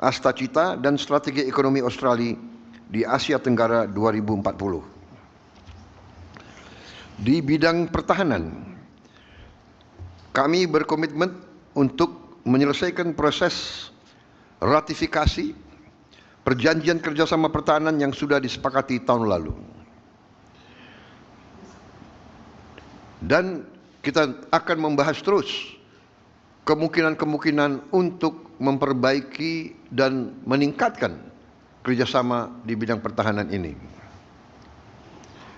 Astacita, dan strategi ekonomi Australia di Asia Tenggara 2040. Di bidang pertahanan, kami berkomitmen untuk menyelesaikan proses ratifikasi perjanjian kerjasama pertahanan yang sudah disepakati tahun lalu. Dan kita akan membahas terus kemungkinan-kemungkinan untuk memperbaiki dan meningkatkan kerjasama di bidang pertahanan ini.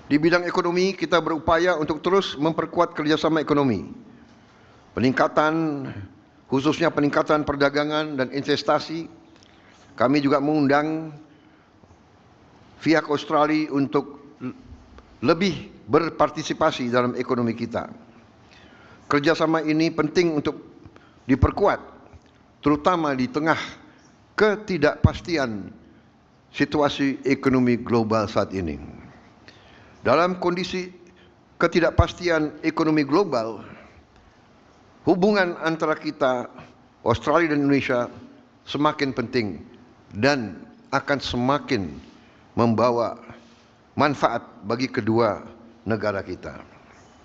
Di bidang ekonomi, kita berupaya untuk terus memperkuat kerjasama ekonomi. Peningkatan, khususnya peningkatan perdagangan dan investasi. Kami juga mengundang pihak Australia untuk lebih berpartisipasi dalam ekonomi kita. Kerjasama ini penting untuk diperkuat, terutama di tengah ketidakpastian situasi ekonomi global saat ini. Dalam kondisi ketidakpastian ekonomi global, hubungan antara kita, Australia dan Indonesia, semakin penting dan akan semakin membawa manfaat bagi kedua negara kita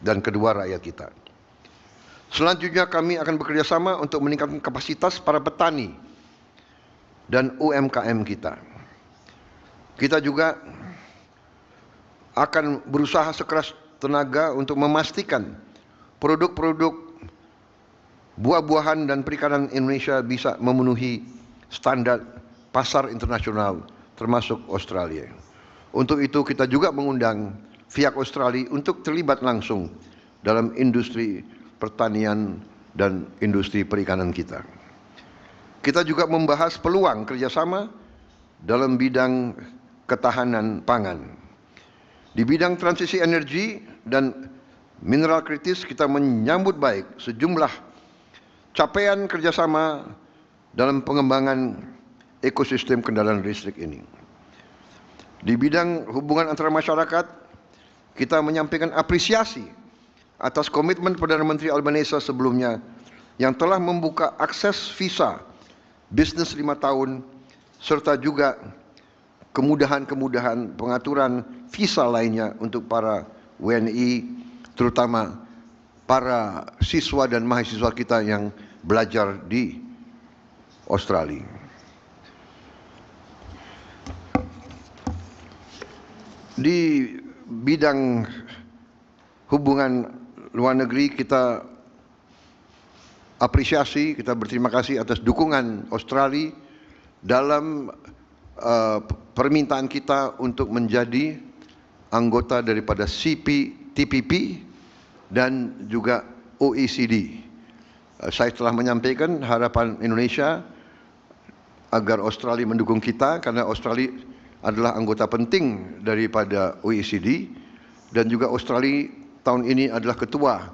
dan kedua rakyat kita. Selanjutnya kami akan bekerjasama untuk meningkatkan kapasitas para petani dan UMKM kita. Kita juga akan berusaha sekeras tenaga untuk memastikan produk-produk buah-buahan dan perikanan Indonesia bisa memenuhi standar pasar internasional termasuk Australia. Untuk itu kita juga mengundang pihak Australia untuk terlibat langsung dalam industri pertanian dan industri perikanan kita. Kita juga membahas peluang kerjasama dalam bidang ketahanan pangan. Di bidang transisi energi dan mineral kritis, kita menyambut baik sejumlah capaian kerjasama dalam pengembangan ekosistem kendaraan listrik ini. Di bidang hubungan antara masyarakat, kita menyampaikan apresiasi atas komitmen Perdana Menteri Albanese sebelumnya yang telah membuka akses visa bisnis 5 tahun serta juga kemudahan-kemudahan pengaturan visa lainnya untuk para WNI, terutama para siswa dan mahasiswa kita yang belajar di Australia. Di bidang hubungan luar negeri, kita apresiasi, kita berterima kasih atas dukungan Australia dalam permintaan kita untuk menjadi anggota daripada CPTPP dan juga OECD. Saya telah menyampaikan harapan Indonesia agar Australia mendukung kita, karena Australia adalah anggota penting daripada OECD, dan juga Australia tahun ini adalah ketua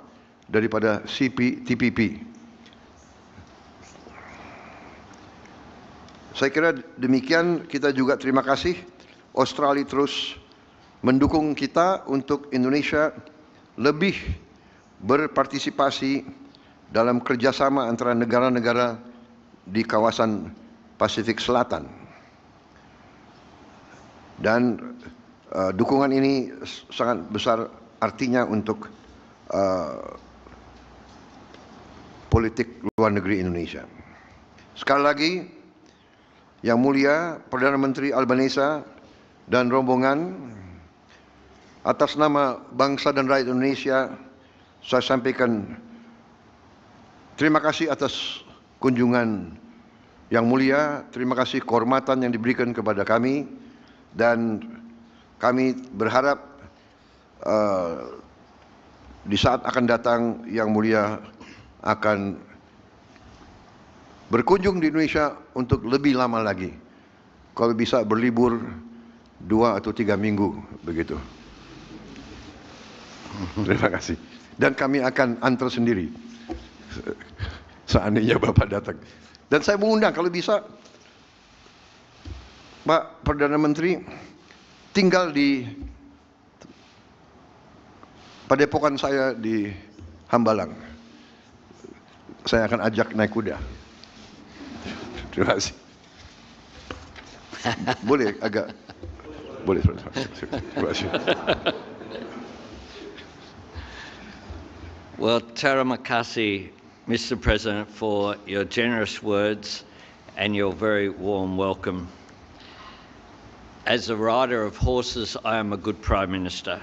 daripada CPTPP. Saya kira demikian. Kita juga terima kasih Australia terus mendukung kita untuk Indonesia lebih berpartisipasi dalam kerjasama antara negara-negara di kawasan Pasifik Selatan. Dan dukungan ini sangat besar artinya untuk politik luar negeri Indonesia. Sekali lagi, Yang Mulia Perdana Menteri Albanese dan rombongan, atas nama bangsa dan rakyat Indonesia, saya sampaikan terima kasih atas kunjungan Yang Mulia, terima kasih kehormatan yang diberikan kepada kami, dan kami berharap di saat akan datang Yang Mulia akan berkunjung di Indonesia untuk lebih lama lagi, kalau bisa berlibur 2 atau 3 minggu begitu. Terima kasih. Dan kami akan antar sendiri seandainya Bapak datang. Dan saya mengundang kalau bisa Pak Perdana Menteri tinggal di padepokan saya di Hambalang. Saya akan ajak naik kuda. Terima kasih. Boleh agak boleh. Terima kasih. Well, terima kasih, Mr. President, for your generous words and your very warm welcome. As a rider of horses, I am a good Prime Minister.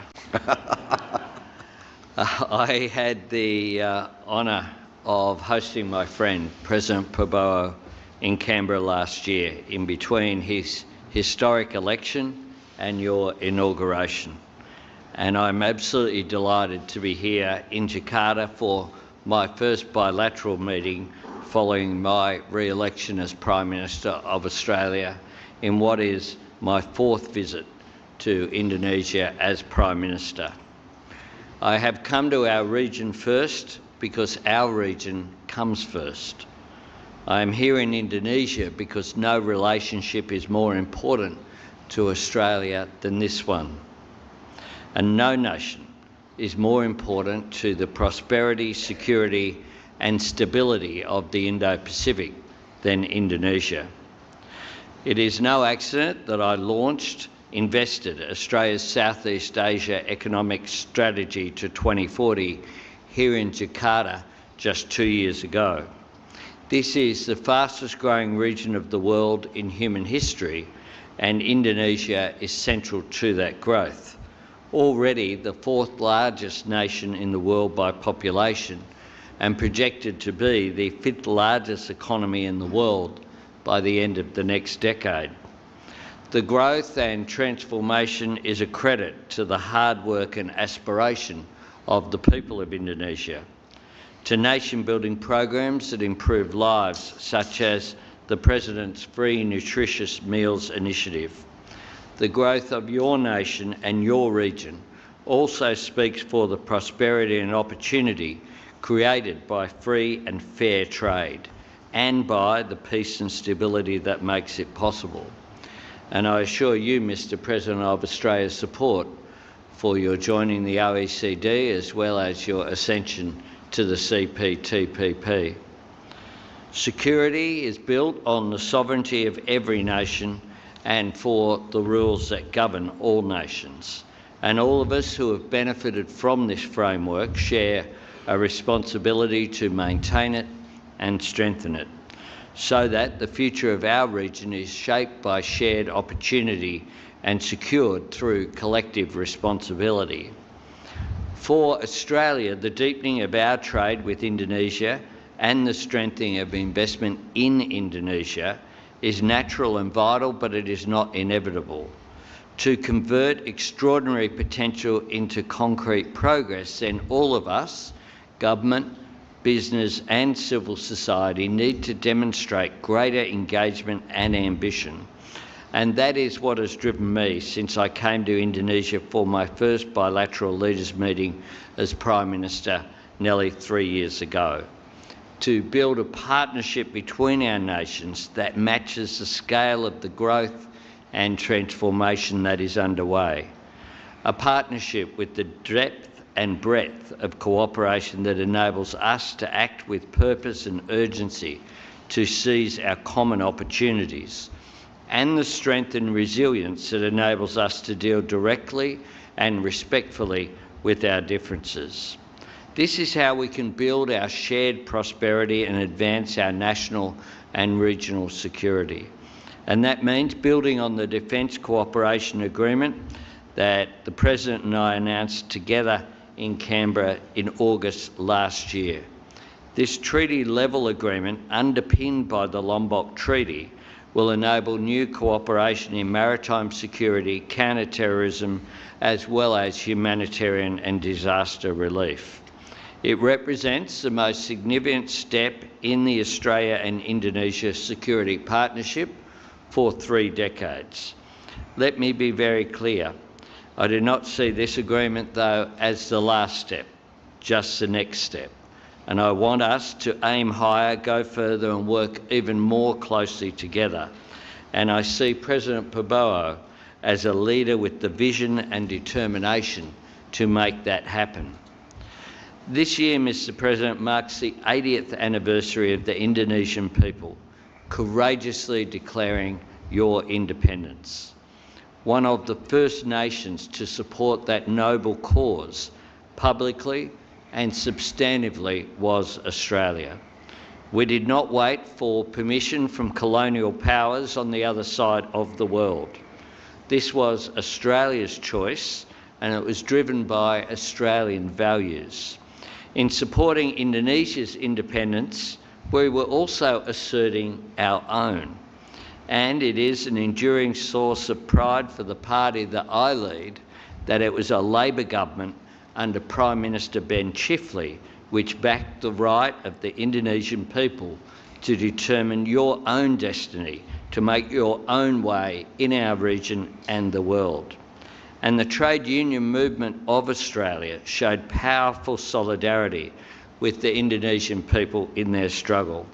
I had the honour of hosting my friend, President Prabowo, in Canberra last year, in between his historic election and your inauguration. And I'm absolutely delighted to be here in Jakarta for my first bilateral meeting following my re-election as Prime Minister of Australia in what is my 4th visit to Indonesia as Prime Minister. I have come to our region first because our region comes first. I am here in Indonesia because no relationship is more important to Australia than this one. And no nation is more important to the prosperity, security and stability of the Indo-Pacific than Indonesia. It is no accident that I invested Australia's Southeast Asia Economic Strategy to 2040 here in Jakarta just 2 years ago. This is the fastest growing region of the world in human history, and Indonesia is central to that growth. Already the 4th largest nation in the world by population and projected to be the 5th largest economy in the world by the end of the next decade. The growth and transformation is a credit to the hard work and aspiration of the people of Indonesia, to nation-building programs that improve lives, such as the President's Free Nutritious Meals Initiative. The growth of your nation and your region also speaks for the prosperity and opportunity created by free and fair trade and by the peace and stability that makes it possible. And I assure you, Mr. President, of Australia's support for your joining the OECD as well as your ascension to the CPTPP. Security is built on the sovereignty of every nation and for the rules that govern all nations. And all of us who have benefited from this framework share a responsibility to maintain it and strengthen it, so that the future of our region is shaped by shared opportunity and secured through collective responsibility. For Australia, the deepening of our trade with Indonesia and the strengthening of investment in Indonesia is natural and vital, but it is not inevitable. To convert extraordinary potential into concrete progress, then all of us, government, business and civil society, need to demonstrate greater engagement and ambition. And that is what has driven me since I came to Indonesia for my first bilateral leaders meeting as Prime Minister nearly 3 years ago. To build a partnership between our nations that matches the scale of the growth and transformation that is underway. A partnership with the depth and breadth of cooperation that enables us to act with purpose and urgency to seize our common opportunities, and the strength and resilience that enables us to deal directly and respectfully with our differences. This is how we can build our shared prosperity and advance our national and regional security. And that means building on the Defence Cooperation Agreement that the President and I announced together in Canberra in August last year. This treaty-level agreement, underpinned by the Lombok Treaty, will enable new cooperation in maritime security, counter-terrorism, as well as humanitarian and disaster relief. It represents the most significant step in the Australia and Indonesia security partnership for 3 decades. Let me be very clear. I do not see this agreement, though, as the last step, just the next step. And I want us to aim higher, go further and work even more closely together. And I see President Prabowo as a leader with the vision and determination to make that happen. This year, Mr. President, marks the 80th anniversary of the Indonesian people courageously declaring your independence. One of the first nations to support that noble cause publicly and substantively was Australia. We did not wait for permission from colonial powers on the other side of the world. This was Australia's choice, and it was driven by Australian values. In supporting Indonesia's independence, we were also asserting our own. And it is an enduring source of pride for the party that I lead that it was a Labor government under Prime Minister Ben Chifley which backed the right of the Indonesian people to determine your own destiny, to make your own way in our region and the world. And the trade union movement of Australia showed powerful solidarity with the Indonesian people in their struggle.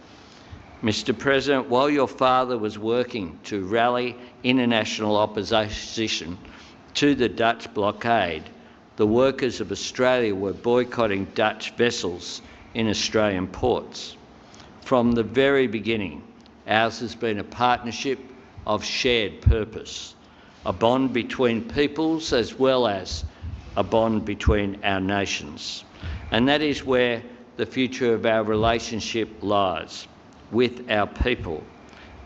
Mr. President, while your father was working to rally international opposition to the Dutch blockade, the workers of Australia were boycotting Dutch vessels in Australian ports. From the very beginning, ours has been a partnership of shared purpose, a bond between peoples as well as a bond between our nations. And that is where the future of our relationship lies, with our people,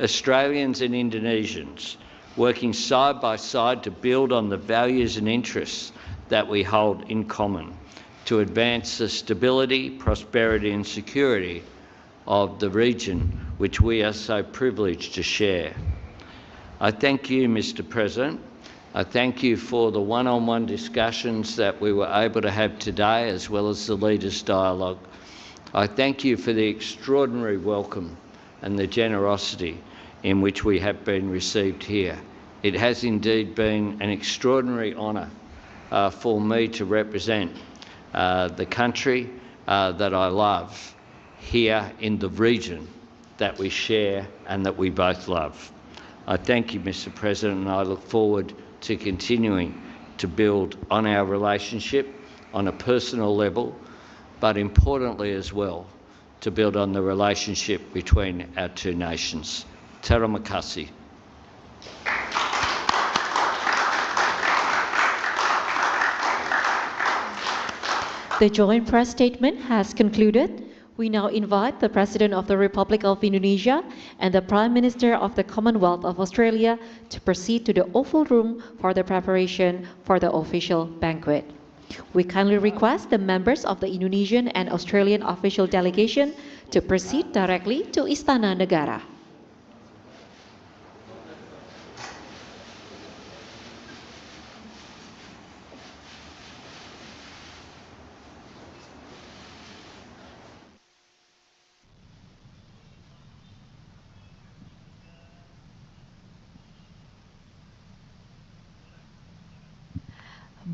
Australians and Indonesians, working side by side to build on the values and interests that we hold in common, to advance the stability, prosperity and security of the region which we are so privileged to share. I thank you, Mr. President. I thank you for the one-on-one discussions that we were able to have today, as well as the Leaders' Dialogue. I thank you for the extraordinary welcome and the generosity in which we have been received here. It has indeed been an extraordinary honour for me to represent the country that I love here in the region that we share and that we both love. I thank you, Mr. President, and I look forward to continuing to build on our relationship on a personal level, but importantly as well, to build on the relationship between our two nations. Terima kasih. The joint press statement has concluded. We now invite the President of the Republic of Indonesia and the Prime Minister of the Commonwealth of Australia to proceed to the Oval Room for the preparation for the official banquet. We kindly request the members of the Indonesian and Australian official delegation to proceed directly to Istana Negara.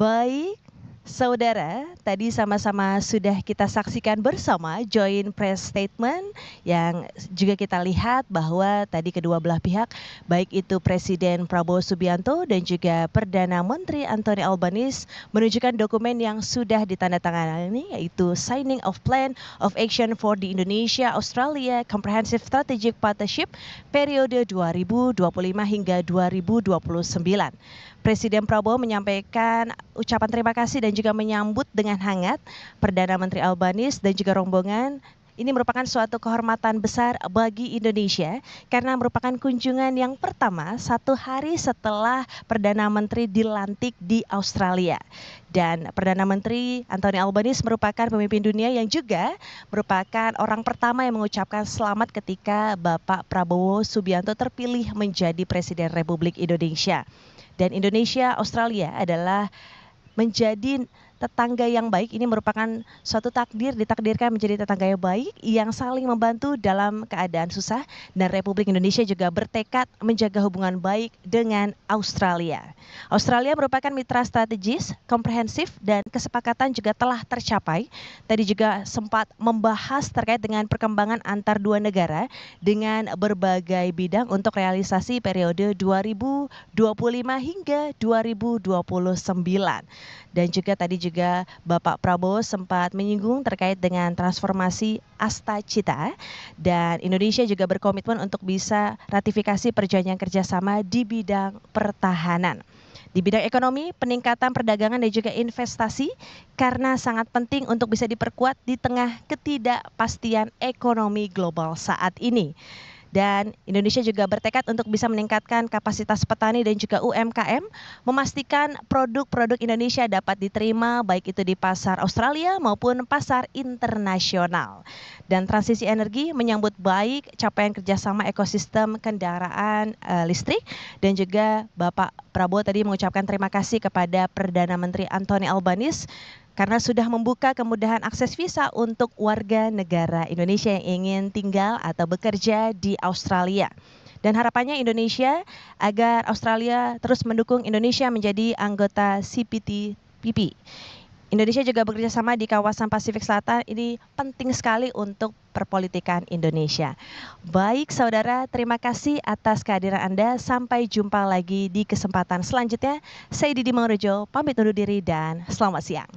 Baik, saudara, tadi sama-sama sudah kita saksikan bersama joint press statement yang juga kita lihat bahwa tadi kedua belah pihak, baik itu Presiden Prabowo Subianto dan juga Perdana Menteri Anthony Albanese menunjukkan dokumen yang sudah ditandatangani, yaitu Signing of Plan of Action for the Indonesia-Australia Comprehensive Strategic Partnership periode 2025 hingga 2029. Presiden Prabowo menyampaikan ucapan terima kasih dan juga menyambut dengan hangat Perdana Menteri Albanese dan juga rombongan. Ini merupakan suatu kehormatan besar bagi Indonesia karena merupakan kunjungan yang pertama 1 hari setelah Perdana Menteri dilantik di Australia. Dan Perdana Menteri Anthony Albanese merupakan pemimpin dunia yang juga merupakan orang pertama yang mengucapkan selamat ketika Bapak Prabowo Subianto terpilih menjadi Presiden Republik Indonesia. Dan Indonesia, Australia adalah menjadi tetangga yang baik. Ini merupakan suatu takdir, ditakdirkan menjadi tetangga yang baik yang saling membantu dalam keadaan susah. Dan Republik Indonesia juga bertekad menjaga hubungan baik dengan Australia. Australia merupakan mitra strategis, komprehensif, dan kesepakatan juga telah tercapai. Tadi juga sempat membahas terkait dengan perkembangan antar dua negara dengan berbagai bidang untuk realisasi periode 2025 hingga 2029. Dan juga tadi juga Bapak Prabowo sempat menyinggung terkait dengan transformasi Asta Cita, dan Indonesia juga berkomitmen untuk bisa ratifikasi perjanjian kerjasama di bidang pertahanan. Di bidang ekonomi, peningkatan perdagangan dan juga investasi karena sangat penting untuk bisa diperkuat di tengah ketidakpastian ekonomi global saat ini. Dan Indonesia juga bertekad untuk bisa meningkatkan kapasitas petani dan juga UMKM, memastikan produk-produk Indonesia dapat diterima baik itu di pasar Australia maupun pasar internasional. Dan transisi energi menyambut baik capaian kerjasama ekosistem kendaraan listrik, dan juga Bapak Prabowo tadi mengucapkan terima kasih kepada Perdana Menteri Anthony Albanese karena sudah membuka kemudahan akses visa untuk warga negara Indonesia yang ingin tinggal atau bekerja di Australia. Dan harapannya Indonesia agar Australia terus mendukung Indonesia menjadi anggota CPTPP. Indonesia juga bekerja sama di kawasan Pasifik Selatan, ini penting sekali untuk perpolitikan Indonesia. Baik saudara, terima kasih atas kehadiran Anda. Sampai jumpa lagi di kesempatan selanjutnya. Saya Didi Mangrejo, pamit undur diri dan selamat siang.